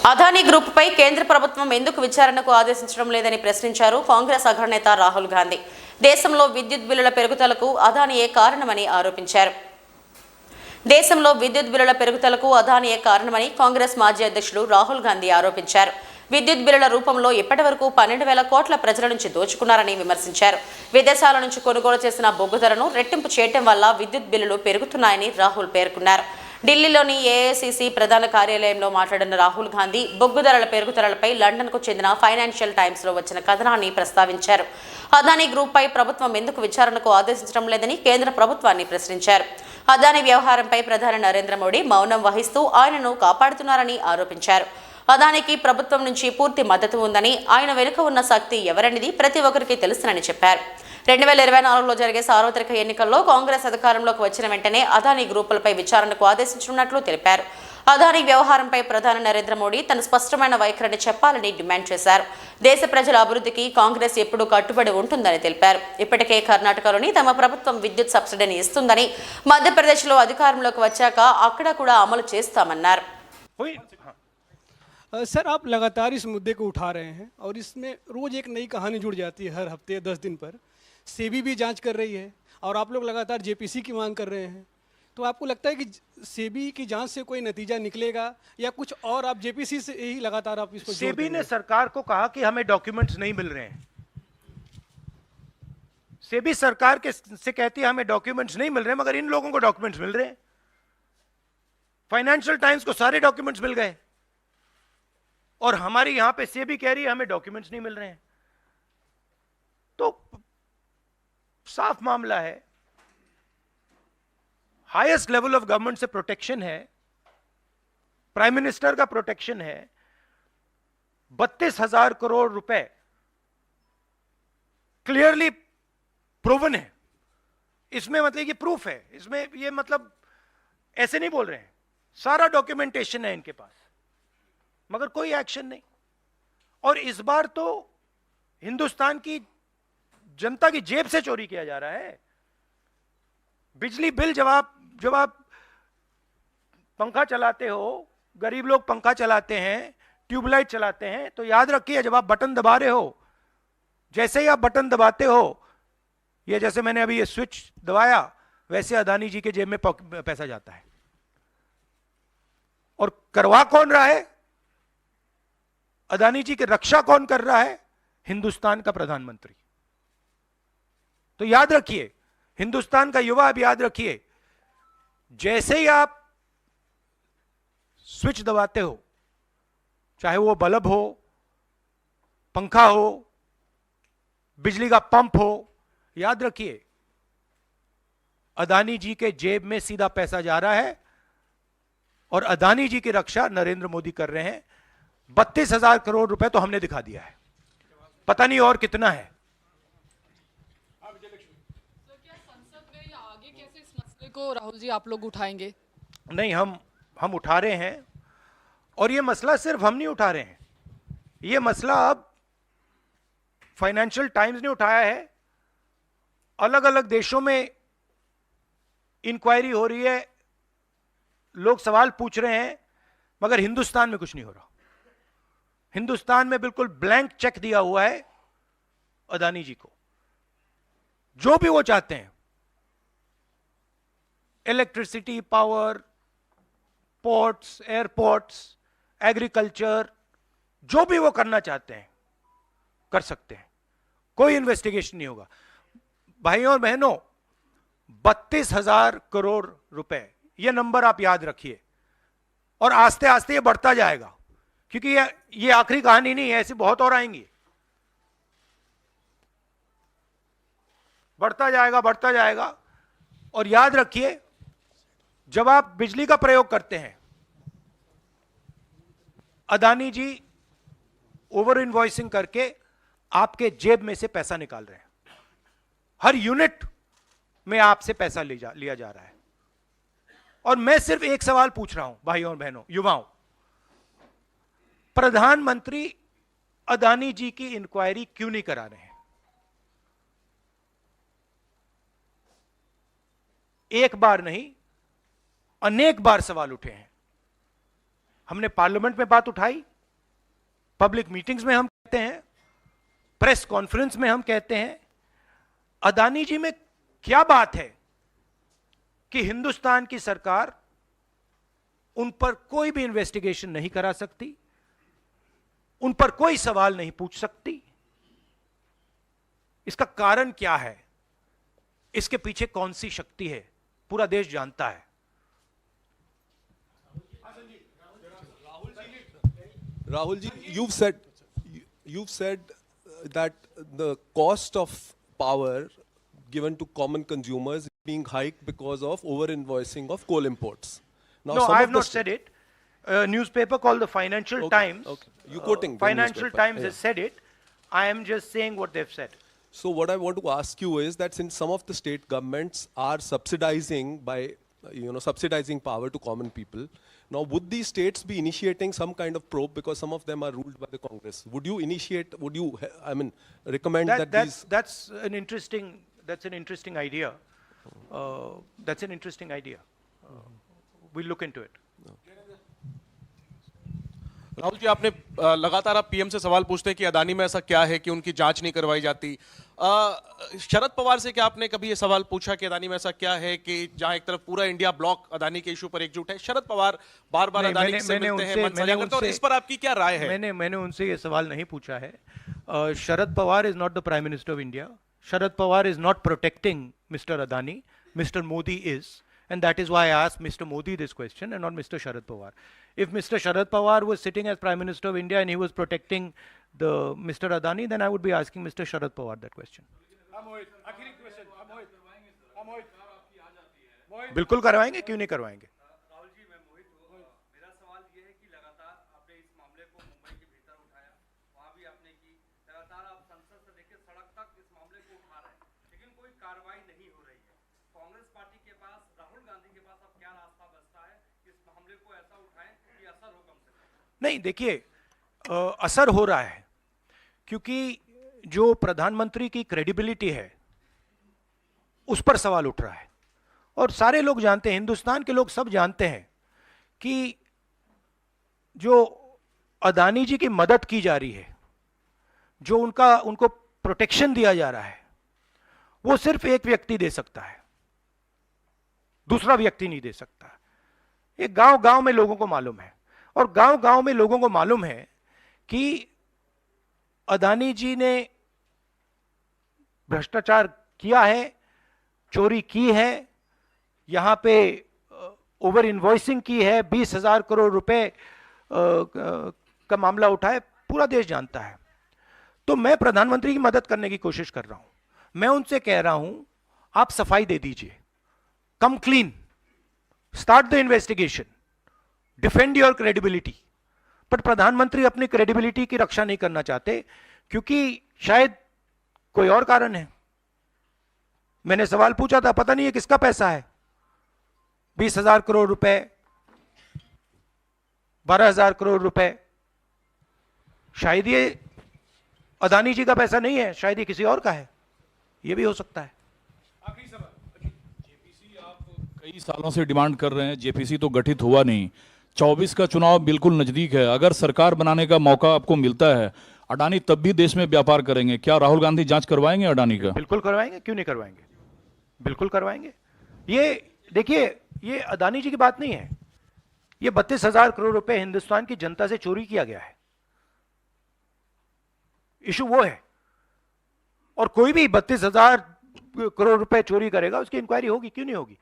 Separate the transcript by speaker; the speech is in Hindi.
Speaker 1: అదానీ గ్రూప్ పై కేంద్ర ప్రభుత్వం ఎందుకు విచారణకు ఆదేశించడం లేదని ప్రశ్నించారు కాంగ్రెస్ అగ్రనేత రాహుల్ గాంధీ. దేశంలో విద్యుత్ బిల్లుల పెరుగుదలకు అదానీయే కారణమని ఆరోపించారు. కాంగ్రెస్ మాజీ అధ్యక్షుడు రాహుల్ గాంధీ ఆరోపించారు. విద్యుత్ బిల్లుల రూపంలో ఇప్పటివరకు 12,000 కోట్ల ప్రజల నుంచి దోచుకున్నారని విమర్శించారు. విదేశాల నుంచి కొనుగోలు చేసిన బొగ్గు ధరను రెట్టింపు చేయడం వల్ల విద్యుత్ బిల్లులు పెరుగుతున్నాయని రాహుల్ పేర్కొన్నారు. ఢిల్లీలోని ఏఐసిసి ప్రధాన కార్యాలయంలో మాట్లాడిన రాహుల్ గాంధీ బొగ్గు ధరల పెరుగుదలపై లండన్కు చెందిన ఫైనాన్షియల్ టైమ్స్లో వచ్చిన కథనాన్ని ప్రస్తావించారు. అదానీ గ్రూప్ పై ప్రభుత్వం ఎందుకు విచారణకు ఆదేశించడం లేదని కేంద్ర ప్రభుత్వాన్ని ప్రశ్నించారు. అదానీ వ్యవహారంపై ప్రధాని నరేంద్ర మోడీ మౌనం వహిస్తూ ఆయనను కాపాడుతున్నారని ఆరోపించారు. అదానికి ప్రభుత్వం నుంచి పూర్తి మద్దతు ఉందని, ఆయన వెనుక ఉన్న శక్తి ఎవరనేది ప్రతి ఒక్కరికి తెలుసునని చెప్పారు. 2024లో జరిగే సార్వత్రిక ఎన్నికల్లో కాంగ్రెస్ అధికారంలోకి వచ్చిన వెంటనే అదానీ గ్రూపులపై విచారణకు ఆదేశించనున్నట్లు తెలిపారు. అదానీ వ్యవహారంపై ప్రధాని నరేంద్ర మోడీ తన స్పష్టమైన వైఖరిని చెప్పాలని డిమాండ్ చేశారు. దేశ ప్రజల అభివృద్ధికి కాంగ్రెస్ ఎప్పుడూ కట్టుబడి ఉంటుందని తెలిపారు. ఇప్పటికే కర్ణాటకలోని తమ ప్రభుత్వం విద్యుత్ సబ్సిడీని ఇస్తుందని, మధ్యప్రదేశ్లో అధికారంలోకి వచ్చాక అక్కడ కూడా అమలు చేస్తామన్నారు.
Speaker 2: सर, आप लगातार इस मुद्दे को उठा रहे हैं और इसमें रोज़ एक नई कहानी जुड़ जाती है। हर हफ्ते 10 दिन पर सेबी भी जांच कर रही है और आप लोग लगातार जेपीसी की मांग कर रहे हैं। तो आपको लगता है कि सेबी की जांच से कोई नतीजा निकलेगा या कुछ और आप जेपीसी से ही लगातार आप इसको?
Speaker 3: सेबी ने सरकार को कहा कि हमें डॉक्यूमेंट्स नहीं मिल रहे हैं। सेबी सरकार के से कहती है हमें डॉक्यूमेंट्स नहीं मिल रहे, मगर इन लोगों को डॉक्यूमेंट्स मिल रहे हैं। फाइनेंशियल टाइम्स को सारे डॉक्यूमेंट्स मिल गए और हमारी यहां पे सेबी कह रही है हमें डॉक्यूमेंट्स नहीं मिल रहे हैं। तो साफ मामला है, हाईएस्ट लेवल ऑफ गवर्नमेंट से प्रोटेक्शन है, प्राइम मिनिस्टर का प्रोटेक्शन है। 32,000 करोड़ रुपए क्लियरली प्रूवन है। इसमें मतलब ये प्रूफ है, इसमें ये मतलब ऐसे नहीं बोल रहे हैं, सारा डॉक्यूमेंटेशन है इनके पास, मगर कोई एक्शन नहीं। और इस बार तो हिंदुस्तान की जनता की जेब से चोरी किया जा रहा है। बिजली बिल जब आप पंखा चलाते हो, गरीब लोग पंखा चलाते हैं, ट्यूबलाइट चलाते हैं, तो याद रखिए जब आप बटन दबा रहे हो, जैसे ही आप बटन दबाते हो, ये जैसे मैंने अभी ये स्विच दबाया, वैसे अदानी जी के जेब में पैसा जाता है। और करवा कौन रहा है? अदानी जी की रक्षा कौन कर रहा है? हिंदुस्तान का प्रधानमंत्री। तो याद रखिए, हिंदुस्तान का युवा अब याद रखिए, जैसे ही आप स्विच दबाते हो, चाहे वो बल्ब हो, पंखा हो, बिजली का पंप हो, याद रखिए अदानी जी के जेब में सीधा पैसा जा रहा है और अदानी जी की रक्षा नरेंद्र मोदी कर रहे हैं। 32,000 करोड़ रुपए तो हमने दिखा दिया है, पता नहीं और कितना है।
Speaker 4: क्या संसद में या आगे कैसे इस मसले को राहुल जी आप लोग उठाएंगे?
Speaker 3: नहीं, हम उठा रहे हैं, और ये मसला सिर्फ हम नहीं उठा रहे हैं, ये मसला अब फाइनेंशियल टाइम्स ने उठाया है। अलग अलग देशों में इंक्वायरी हो रही है, लोग सवाल पूछ रहे हैं, मगर हिंदुस्तान में कुछ नहीं हो रहा। हिंदुस्तान में बिल्कुल ब्लैंक चेक दिया हुआ है अदानी जी को। जो भी वो चाहते हैं, electricity, power, ports, airports, agriculture, जो भी वो करना चाहते हैं कर सकते हैं, कोई इन्वेस्टिगेशन नहीं होगा। भाइयों और बहनों, 32,000 करोड़ रुपए, ये नंबर आप याद रखिए, और आस्ते आस्ते ये बढ़ता जाएगा, क्योंकि ये आखिरी कहानी नहीं है, ऐसी बहुत और आएंगी। बढ़ता जाएगा। और याद रखिए, जब आप बिजली का प्रयोग करते हैं, अदानी जी ओवर इनवॉइसिंग करके आपके जेब में से पैसा निकाल रहे हैं। हर यूनिट में आपसे पैसा लिया जा रहा है। और मैं सिर्फ एक सवाल पूछ रहा हूं भाइयों और बहनों, युवाओं, प्रधानमंत्री अदानी जी की इंक्वायरी क्यों नहीं करा रहे हैं? एक बार नहीं, अनेक बार सवाल उठे हैं। हमने पार्लियामेंट में बात उठाई, पब्लिक मीटिंग्स में हम कहते हैं, प्रेस कॉन्फ्रेंस में हम कहते हैं, अदानी जी में क्या बात है कि हिंदुस्तान की सरकार उन पर कोई भी इन्वेस्टिगेशन नहीं करा सकती, उन पर कोई सवाल नहीं पूछ सकती? इसका कारण क्या है? इसके पीछे कौन सी शक्ति है? पूरा देश जानता है।
Speaker 5: Rahul ji, you've said that the cost of power given to common consumers is being hiked because of over-invoicing of coal imports. Now,
Speaker 3: No,
Speaker 5: some
Speaker 3: I
Speaker 5: of
Speaker 3: have
Speaker 5: the
Speaker 3: not said it. A newspaper called the Financial Times.
Speaker 5: Okay. You quoting the
Speaker 3: Financial
Speaker 5: newspaper.
Speaker 3: Times
Speaker 5: Yeah.
Speaker 3: has said it. I am just saying what they've said.
Speaker 5: So what I want to ask you is that since some of the state governments are subsidizing by, subsidizing power to common people, now would these states be initiating some kind of probe because some of them are ruled by the Congress? Would you recommend that these?
Speaker 3: That's an interesting idea. That's an interesting idea. We'll look into it.
Speaker 6: Rahul ji, आपने लगातार आप पीएम से सवाल पूछते हैं कि अदानी में ऐसा क्या है कि उनकी जांच नहीं करवाई जाती। शरद पवार से क्या आपने कभी ये सवाल पूछा कि अदानी में ऐसा क्या है कि जहां एक तरफ पूरा इंडिया ब्लॉक अदानी के इशू पर एकजुट है? शरद पवार बार बार अदानी से मिलते हैं, मन साझा करते हैं, और इस पर आपकी क्या राय है?
Speaker 3: मैंने उनसे ये सवाल नहीं पूछा है। Sharad Pawar is not the prime minister of India. Sharad Pawar is not protecting mister Adani. Mister Modi is, and that is why I asked Mr. Modi this question and not Mr. Sharad Pawar. If Mr. Sharad Pawar was sitting as Prime Minister of India and he was protecting the Mr. Adani, then I would be asking Mr. Sharad Pawar that question. बिल्कुल करवाएंगे, क्यों नहीं करवाएंगे?
Speaker 7: राहुल जी, मैं मोहित हूँ। मेरा सवाल ये है कि लगातार आपने इस मामले को मुंबई के भीतर उठाया, वहाँ भी आपने की, लगातार आप संसद से लेकर सड़क तक इस मामले को उठा रहे हैं, लेकिन कोई कार्रवाई नहीं हो रही है। कांग्रेस पार्टी के पास, राहुल गांधी के पास अब क्या रास्ता बचता है इस मामले को ऐसा उठाएं कि असर हो कम से कम?
Speaker 3: नहीं, देखिए, असर हो रहा है क्योंकि जो प्रधानमंत्री की क्रेडिबिलिटी है उस पर सवाल उठ रहा है, और सारे लोग जानते हैं, हिंदुस्तान के लोग सब जानते हैं कि जो अदानी जी की मदद की जा रही है, जो उनको प्रोटेक्शन दिया जा रहा है, वो सिर्फ एक व्यक्ति दे सकता है, दूसरा व्यक्ति नहीं दे सकता। ये गांव गांव में लोगों को मालूम है, और गांव गांव में लोगों को मालूम है कि अदानी जी ने भ्रष्टाचार किया है, चोरी की है, यहां पे ओवर इनवॉइसिंग की है, 20,000 करोड़ रुपए का मामला उठा है, पूरा देश जानता है। तो मैं प्रधानमंत्री की मदद करने की कोशिश कर रहा हूं। मैं उनसे कह रहा हूं, आप सफाई दे दीजिए, कम clean, start the investigation, defend your credibility. पर प्रधानमंत्री अपनी क्रेडिबिलिटी की रक्षा नहीं करना चाहते, क्योंकि शायद कोई और कारण है। मैंने सवाल पूछा था, पता नहीं है किसका पैसा है, 20,000 करोड़ रुपए, 12,000 करोड़ रुपए, शायद ये अदानी जी का पैसा नहीं है, शायद ये किसी और का है, ये भी हो सकता है।
Speaker 8: आखिरी सवाल, जेपीसी आप कई सालों से डिमांड कर रहे हैं, जेपीसी तो गठित हुआ नहीं, 24 का चुनाव बिल्कुल नजदीक है, अगर सरकार बनाने का मौका आपको मिलता है, अडानी तब भी देश में व्यापार करेंगे, क्या राहुल गांधी जांच करवाएंगे अडानी का?
Speaker 3: बिल्कुल करवाएंगे, क्यों नहीं करवाएंगे, बिल्कुल करवाएंगे। ये देखिए, ये अदानी जी की बात नहीं है, ये 32,000 करोड़ रुपए हिंदुस्तान की जनता से चोरी किया गया है, इशू वो है। और कोई भी 32,000 करोड़ रुपए चोरी करेगा, उसकी इंक्वायरी होगी, क्यों नहीं होगी?